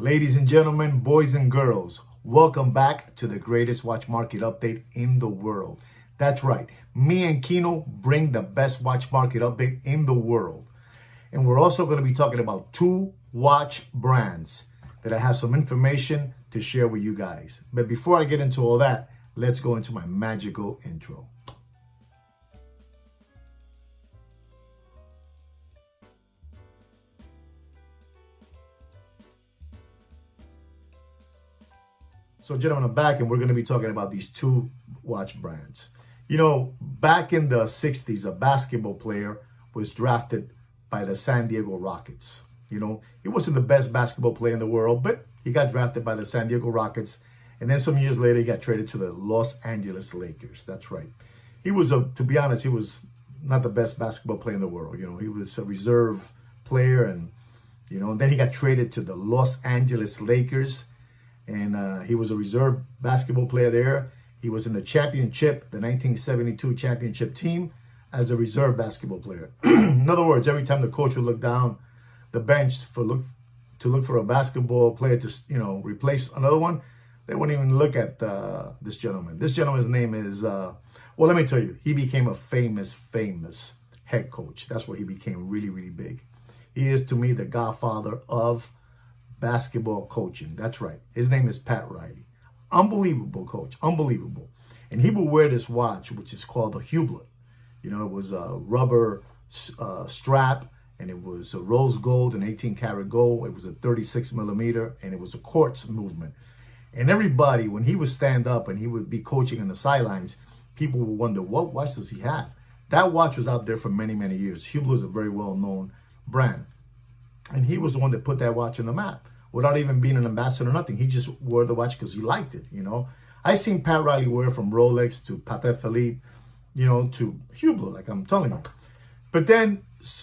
Ladies and gentlemen, boys and girls, welcome back to the greatest watch market update in the world. That's right, me and Kino bring the best watch market update in the world. And we're also going to be talking about two watch brands that I have some information to share with you guys. But before I get into all that, let's go into my magical intro. So gentlemen, I'm back and we're going to be talking about these two watch brands. You know, back in the 60s, a basketball player was drafted by the San Diego Rockets. You know, he wasn't the best basketball player in the world, but he got drafted by the San Diego Rockets. And then some years later, he got traded to the Los Angeles Lakers. That's right. He was, to be honest, he was not the best basketball player in the world. You know, he was a reserve player and then he got traded to the Los Angeles Lakers. And he was a reserve basketball player there. He was in the championship, the 1972 championship team, as a reserve basketball player. In other words, every time the coach would look down the bench to look for a basketball player to replace another one, they wouldn't even look at this gentleman. This gentleman's name is well, let me tell you, he became a famous head coach. That's where he became really big. He is, to me, the godfather of basketball coaching. That's right. His name is Pat Riley. Unbelievable coach. Unbelievable. And he would wear this watch, which is called a Hublot. You know, it was a rubber strap, and it was a rose gold and 18 karat gold. It was a 36 millimeter, and it was a quartz movement. And everybody, when he would stand up and he would be coaching on the sidelines, people would wonder, what watch does he have? That watch was out there for many years. Hublot is a very well-known brand. And he was the one that put that watch on the map without even being an ambassador or nothing. He just wore the watch because he liked it, I seen Pat Riley wear from Rolex to Patek Philippe, to Hublot, like I'm telling you. But then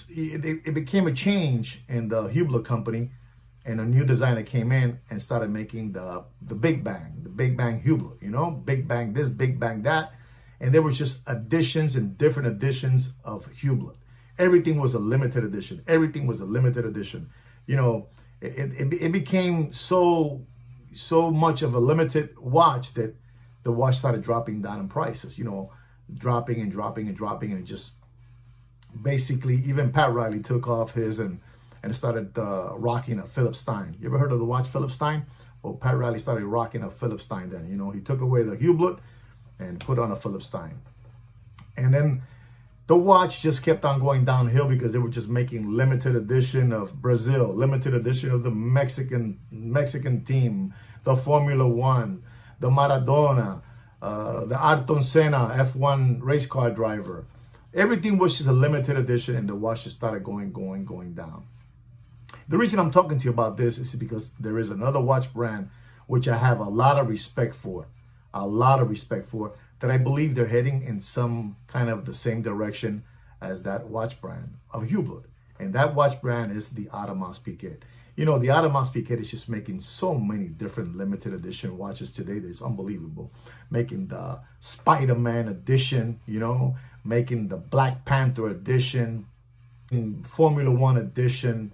it became a change in the Hublot company, and a new designer came in and started making the Big Bang Hublot, Big Bang this, Big Bang that. And there was just additions and different editions of Hublot. Everything was a limited edition. Everything was a limited edition. It became so much of a limited watch that the watch started dropping down in prices, dropping, and it just basically, even Pat Riley took off his and started rocking a Philip Stein. You ever heard of the watch Philip Stein? Well, Pat Riley started rocking a Philip Stein then. He took away the Hublot and put on a Philip Stein. And then the watch just kept on going downhill because they were just making limited edition of Brazil, limited edition of the Mexican team, the Formula One, the Maradona, the Ayrton Senna F1 race car driver. Everything was just a limited edition, and the watch just started going down. The reason I'm talking to you about this is because there is another watch brand which I have a lot of respect for, that I believe they're heading in some kind of the same direction as that watch brand of Hublot. And that watch brand is the Audemars Piguet. The Audemars Piguet is just making so many different limited edition watches today that it's unbelievable. Making the Spider-Man edition, making the Black Panther edition, Formula One edition,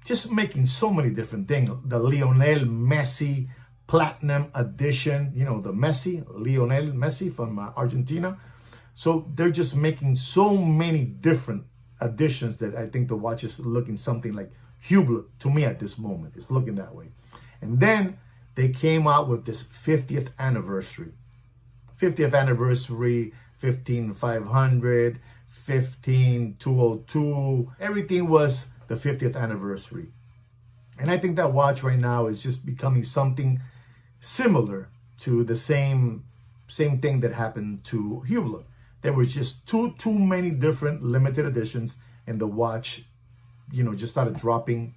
just making so many different things. The Lionel Messi Platinum edition, the Lionel Messi from Argentina. So they're just making so many different editions that I think the watch is looking something like Hublot to me at this moment. It's looking that way. And then they came out with this 50th anniversary. 50th anniversary, 15500, 15202. Everything was the 50th anniversary. And I think that watch right now is just becoming something similar to the same thing that happened to Hublot. There was just too many different limited editions, and the watch, just started dropping.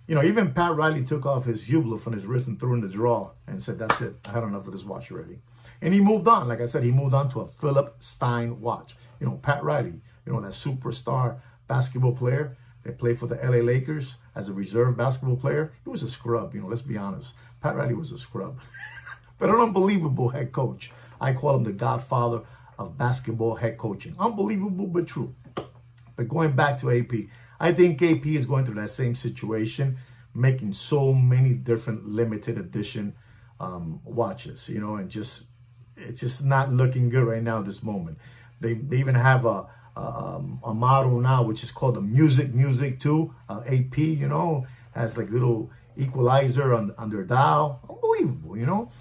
Even Pat Riley took off his Hublot from his wrist and threw it in the drawer and said, "That's it. I had enough of this watch already." And he moved on. Like I said, he moved on to a Philip Stein watch. Pat Riley, that superstar basketball player that played for the LA Lakers as a reserve basketball player. He was a scrub, let's be honest. Pat Riley was a scrub. But an unbelievable head coach. I call him the godfather of basketball head coaching. Unbelievable, but true. But going back to AP, I think AP is going through that same situation, making so many different limited edition watches, you know, and it's just not looking good right now at this moment. They even have a model now which is called the Music 2 AP, you know, has like little equalizer on their dial. Unbelievable, you know.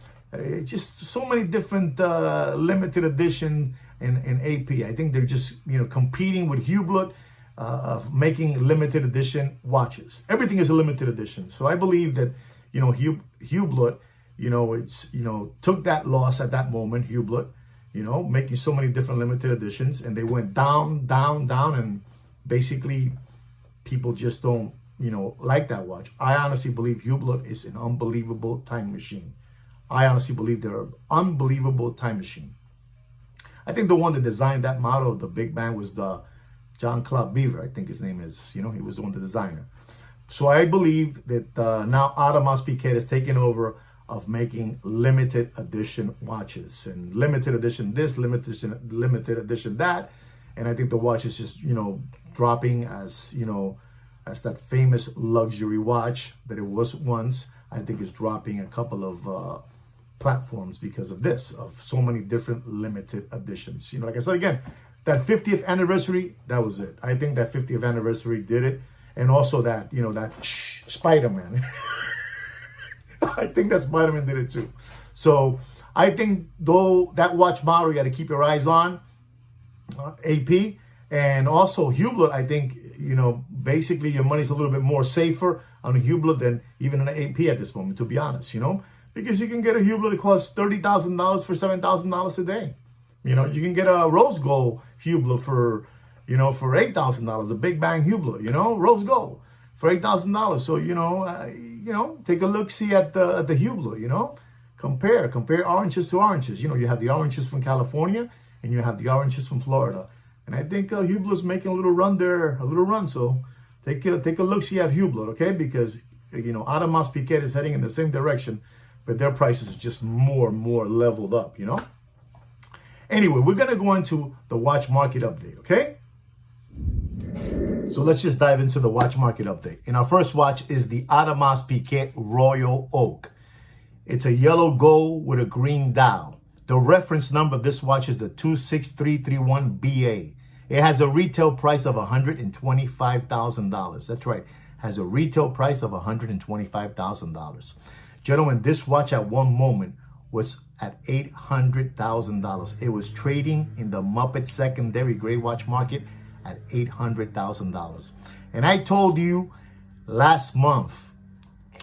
Just so many different limited edition in AP. I think they're just, you know, competing with Hublot of making limited edition watches. Everything is a limited edition. So I believe that, you know, Hublot, you know, it's, you know, took that loss at that moment, Hublot, you know, making so many different limited editions, and they went down, down, down, and basically people just don't, you know, like that watch. I honestly believe Hublot is an unbelievable time machine. I honestly believe they're an unbelievable time machine. I think the one that designed that model, the Big Bang, was the Jean-Claude Beaver, I think his name is. You know, he was the one, the designer. So I believe that now Audemars Piguet is taking over of making limited edition watches, and limited edition this, limited edition that. And I think the watch is just, you know, dropping as, you know, as that famous luxury watch that it was once. I think it's dropping a couple of platforms because of this, of so many different limited editions. You know, like I said again, that 50th anniversary, that was it. I think that 50th anniversary did it. And also that, you know, that Spider-Man. I think that Spider-Man did it too. So I think though that watch model you got to keep your eyes on, AP, and also Hublot. I think, you know, basically your money's a little bit more safer on a Hublot than even an AP at this moment, to be honest, you know, because you can get a Hublot that costs $30,000 for $7,000 a day. You know, you can get a rose gold Hublot for, you know, for $8,000, a Big Bang Hublot, you know, rose gold for $8,000. So, you know, take a look, see at the Hublot, you know, compare oranges to oranges. You know, you have the oranges from California and you have the oranges from Florida. And I think Hublot's making a little run there, So take a look, see at Hublot, okay? Because, you know, Audemars Piguet is heading in the same direction, but their prices are just more and more leveled up, you know? Anyway, we're going to go into the watch market update, okay? So let's just dive into the watch market update. And our first watch is the Audemars Piguet Royal Oak. It's a yellow gold with a green dial. The reference number of this watch is the 26331BA. It has a retail price of $125,000. That's right. Has a retail price of $125,000. Gentlemen, this watch at one moment was at $800,000. It was trading in the Muppet secondary gray watch market at $800,000. And I told you last month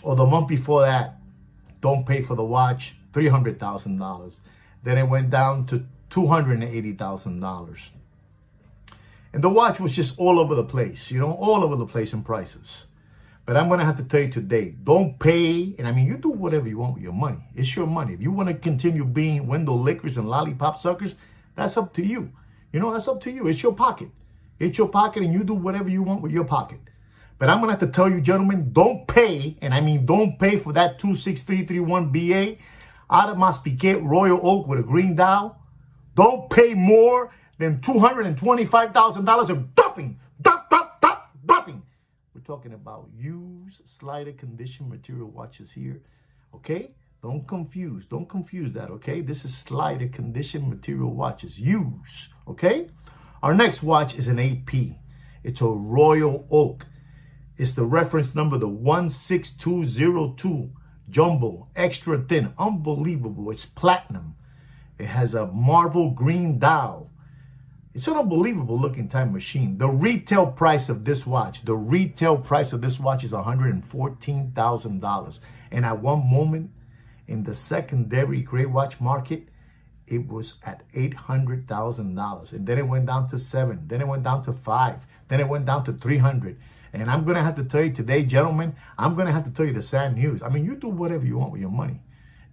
or the month before that, don't pay for the watch, $300,000. Then it went down to $280,000. And the watch was just all over the place, you know, all over the place in prices. But I'm going to have to tell you today, don't pay. And I mean, you do whatever you want with your money. It's your money. If you want to continue being window lickers and lollipop suckers, that's up to you. You know, that's up to you. It's your pocket. It's your pocket, and you do whatever you want with your pocket. But I'm going to have to tell you, gentlemen, don't pay. And I mean, don't pay for that 26331BA Audemars Piguet Royal Oak with a green dial. Don't pay more than $225,000 of dropping. We're talking about used slider condition material watches here, okay? Don't confuse that, okay? This is slider condition material watches, used, okay? Our next watch is an AP. It's a Royal Oak. It's the reference number, the 16202 jumbo, extra thin, unbelievable. It's platinum. It has a marble green dial. It's an unbelievable looking time machine. The retail price of this watch, is $114,000. And at one moment in the secondary gray watch market, it was at $800,000. And then it went down to $7,000. Then it went down to $5,000. Then it went down to $300,000. And I'm going to have to tell you today, gentlemen, I'm going to have to tell you the sad news. I mean, you do whatever you want with your money.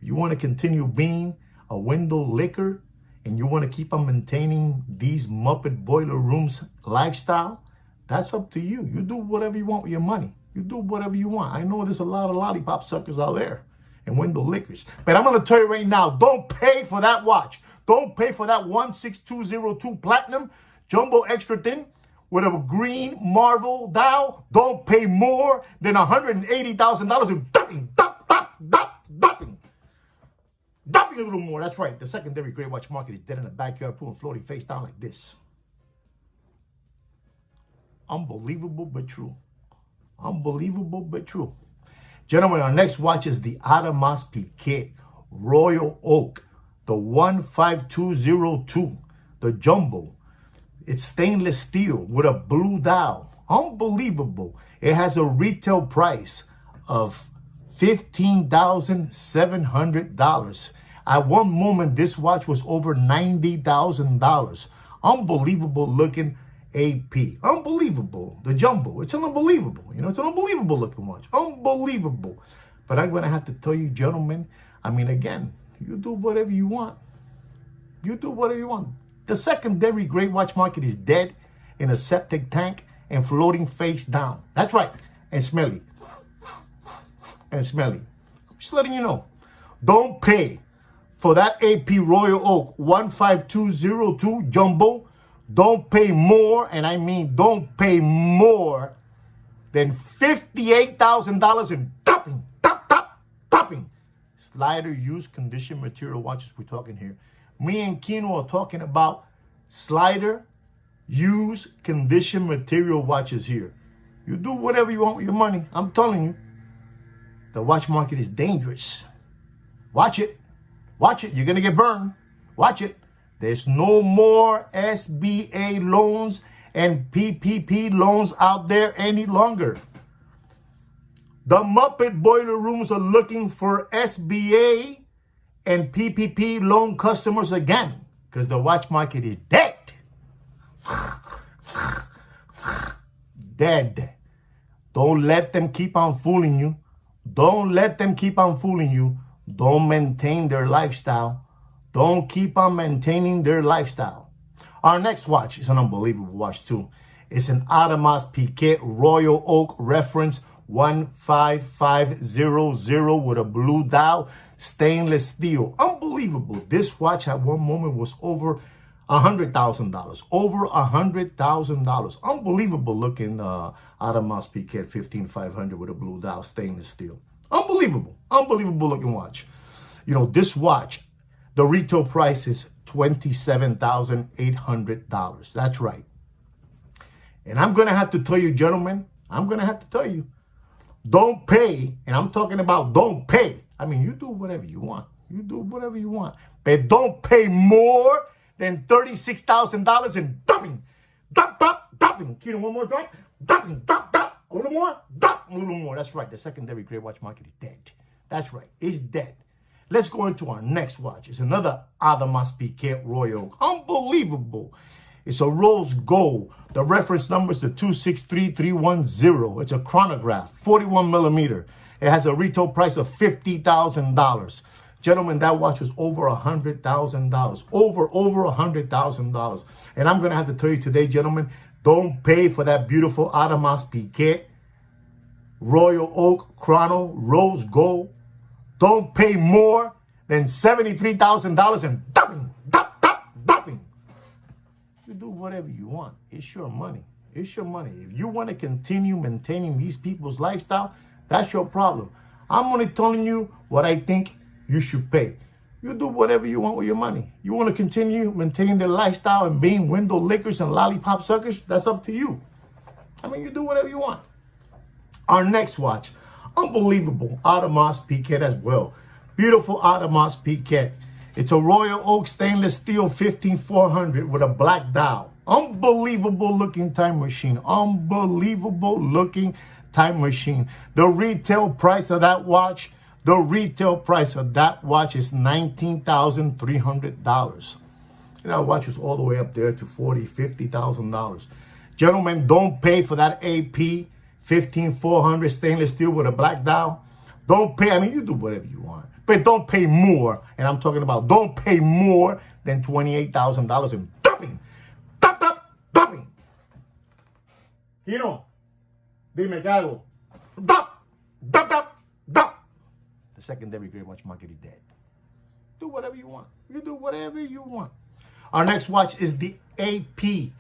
If you want to continue being a window licker, and you want to keep on maintaining these Muppet Boiler Rooms lifestyle, that's up to you. You do whatever you want with your money. You do whatever you want. I know there's a lot of lollipop suckers out there and window lickers. But I'm going to tell you right now, don't pay for that watch. Don't pay for that 16202 Platinum Jumbo Extra Thin with a green Marvel dial, don't pay more than $180,000 in dumping, dumping a little more. That's right. The secondary gray watch market is dead in the backyard pool and floating face down like this. Unbelievable but true. Unbelievable but true. Gentlemen, our next watch is the Audemars Piguet Royal Oak, the 15202, the jumbo. It's stainless steel with a blue dial. Unbelievable. It has a retail price of $15,700. At one moment, this watch was over $90,000. Unbelievable looking AP. Unbelievable. The jumbo. It's unbelievable. You know, it's an unbelievable looking watch. Unbelievable. But I'm going to have to tell you, gentlemen, I mean, again, you do whatever you want. You do whatever you want. The secondary gray watch market is dead in a septic tank and floating face down. That's right. And smelly. And smelly. I'm just letting you know. Don't pay for that AP Royal Oak 15202 jumbo. Don't pay more, and I mean don't pay more than $58,000 in topping. Slider used condition material watches we're talking here. Me and Kino are talking about slider used condition material watches here. You do whatever you want with your money. I'm telling you, the watch market is dangerous. Watch it. Watch it. You're going to get burned. Watch it. There's no more SBA loans and PPP loans out there any longer. The Muppet boiler rooms are looking for SBA and PPP loan customers again because the watch market is dead. Dead. Don't let them keep on fooling you. Don't let them keep on fooling you. Don't maintain their lifestyle. Don't keep on maintaining their lifestyle. Our next watch is an unbelievable watch too. It's an Audemars Piguet Royal Oak reference 15500 with a blue dial, stainless steel. Unbelievable. This watch at one moment was over $100,000. Over $100,000. Unbelievable looking Audemars Piguet 15500 with a blue dial, stainless steel. Unbelievable. Unbelievable looking watch. You know, this watch, the retail price is $27,800. That's right. And I'm going to have to tell you, gentlemen, I'm going to have to tell you, don't pay. And I'm talking about don't pay. I mean, you do whatever you want. You do whatever you want. But don't pay more than $36,000 in dumping. Dumping. Can you one more drop? Dumping. A little more? A little more. That's right. The secondary gray watch market is dead. That's right. It's dead. Let's go into our next watch. It's another Audemars Piguet Royal. Unbelievable. It's a rose gold. The reference number is the 263310. It's a chronograph, 41 millimeter. It has a retail price of $50,000. Gentlemen, that watch was over $100,000. Over $100,000. And I'm going to have to tell you today, gentlemen, don't pay for that beautiful Audemars Piguet Royal Oak Chrono Rose Gold. Don't pay more than $73,000 in dumping. You do whatever you want. It's your money. It's your money. If you want to continue maintaining these people's lifestyle, that's your problem. I'm only telling you what I think you should pay. You do whatever you want with your money. You want to continue maintaining their lifestyle and being window lickers and lollipop suckers? That's up to you. I mean, you do whatever you want. Our next watch, unbelievable Audemars Piguet as well. Beautiful Audemars Piguet. It's a Royal Oak stainless steel 15400 with a black dial. Unbelievable looking time machine. Unbelievable looking time machine. The retail price of that watch, is $19,300. That watch was all the way up there to $40,000, $50,000. Gentlemen, don't pay for that AP 15400 stainless steel with a black dial. Don't pay. I mean, you do whatever you want. But don't pay more. And I'm talking about don't pay more than $28,000 in dumping. Dumping. You know, dime que hago. Dump. The secondary gray watch market is dead. Do whatever you want. You do whatever you want. Our next watch is the AP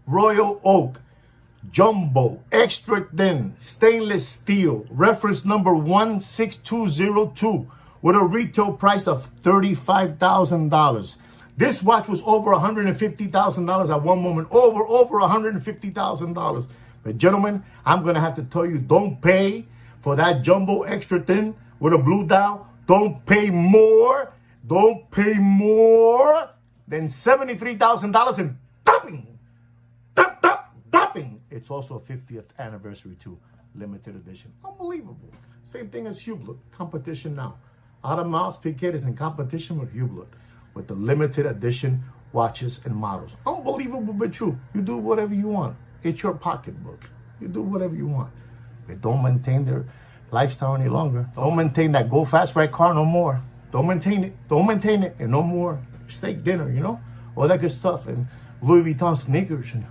Royal Oak jumbo, extra thin, stainless steel, reference number 16202, with a retail price of $35,000. This watch was over $150,000 at one moment, over $150,000. But gentlemen, I'm going to have to tell you, don't pay for that jumbo extra thin with a blue dial. Don't pay more than $73,000 in topping. It's also a 50th anniversary too, limited edition. Unbelievable. Same thing as Hublot, competition now. Audemars Piguet is in competition with Hublot with the limited edition watches and models. Unbelievable but true. You do whatever you want. It's your pocketbook. You do whatever you want. But don't maintain their lifestyle any longer. Don't maintain that go fast right car no more. Don't maintain it. Don't maintain it. And no more steak dinner, you know? All that good stuff. And Louis Vuitton sneakers and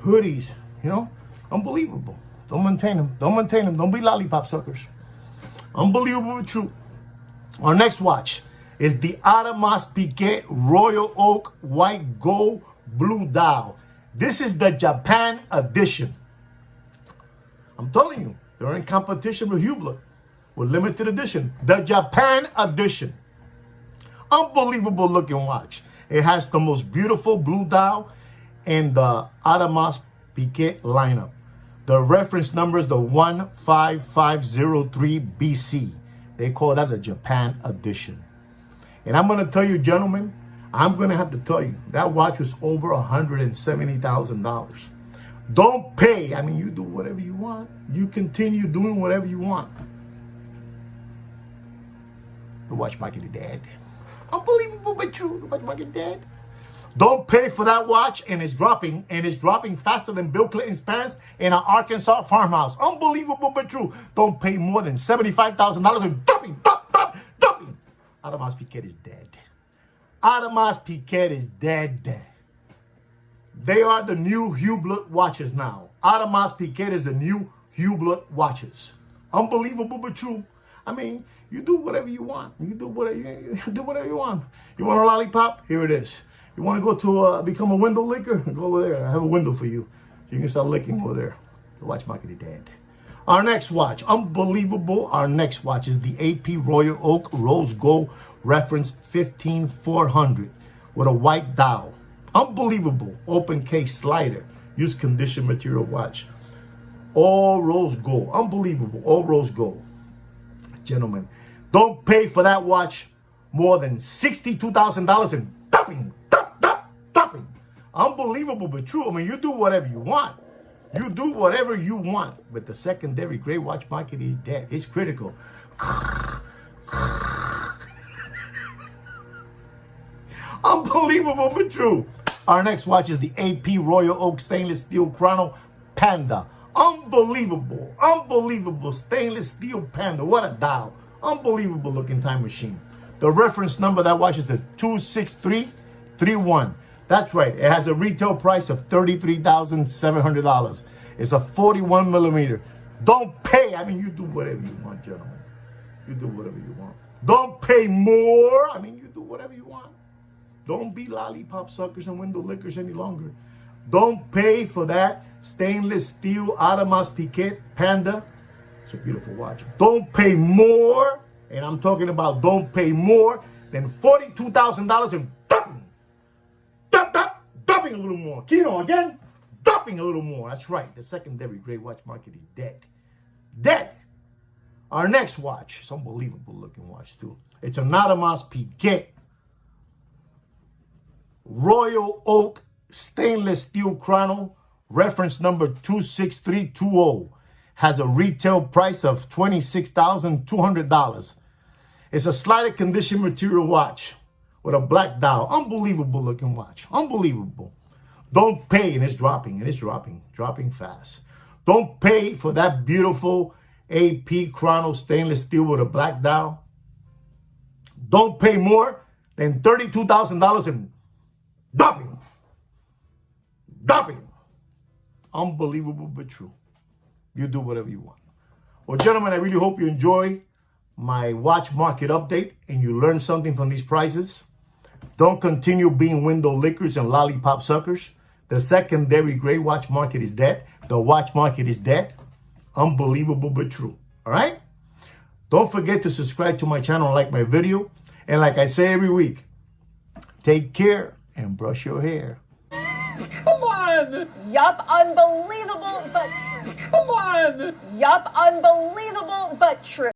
hoodies, you know? Unbelievable. Don't maintain them. Don't maintain them. Don't be lollipop suckers. Unbelievable but true. Our next watch is the Audemars Piguet Royal Oak White Gold Blue Dial. This is the Japan edition. I'm telling you, they're in competition with Hublot with limited edition. The Japan edition. Unbelievable looking watch. It has the most beautiful blue dial in the Audemars Piguet lineup. The reference number is the 15503 BC. They call that the Japan edition. And I'm going to tell you, gentlemen, I'm going to have to tell you, that watch was over $170,000. Don't pay. I mean, you do whatever you want. You continue doing whatever you want. The watch market is dead. Unbelievable but true. The watch market is dead. Don't pay for that watch, and it's dropping faster than Bill Clinton's pants in an Arkansas farmhouse. Unbelievable but true. Don't pay more than $75,000 and dropping. Audemars Piguet is dead. Audemars Piguet is dead. They are the new Hublot watches now. Audemars Piguet is the new Hublot watches. Unbelievable but true. I mean, you do whatever you want. You do whatever you want. You want a lollipop? Here it is. You want to go to become a window licker? Go over there. I have a window for you. You can start licking over there. The watch market is dead. Our next watch, unbelievable. Our next watch is the AP Royal Oak Rose Gold reference 15400 with a white dial. Unbelievable. Open case slider. Used condition material watch. All rose gold. Unbelievable. All rose gold. Gentlemen, don't pay for that watch more than $62,000 in topping. Unbelievable but true. I mean, you do whatever you want. You do whatever you want. But the secondary gray watch market is dead. It's critical. Unbelievable but true. Our next watch is the AP Royal Oak Stainless Steel Chrono Panda. Unbelievable. Unbelievable stainless steel Panda. What a dial. Unbelievable looking time machine. The reference number of that watch is the 26331. That's right. It has a retail price of $33,700. It's a 41 millimeter. Don't pay. I mean, you do whatever you want, gentlemen. You do whatever you want. Don't pay more. I mean, you do whatever you want. Don't be lollipop suckers and window lickers any longer. Don't pay for that stainless steel Audemars Piguet Panda. It's a beautiful watch. Don't pay more, and I'm talking about don't pay more than $42,000 in dumping a little more. Kino again, dumping a little more. That's right. The secondary gray watch market is dead. Dead. Our next watch, it's unbelievable looking watch too. It's an Audemars Piguet Royal Oak Stainless Steel Chrono, reference number 26320. Has a retail price of $26,200. It's a slighted condition material watch with a black dial. Unbelievable looking watch. Unbelievable. Don't pay, and it's dropping, dropping fast. Don't pay for that beautiful AP Chrono stainless steel with a black dial. Don't pay more than $32,000 in dropping. Unbelievable but true. You do whatever you want. Well, gentlemen, I really hope you enjoy my watch market update and you learn something from these prices. Don't continue being window lickers and lollipop suckers. The secondary gray watch market is dead. The watch market is dead. Unbelievable but true. All right? Don't forget to subscribe to my channel and like my video. And like I say every week, take care and brush your hair. Come on! Yup, unbelievable but true. Come on! Yup, unbelievable but true.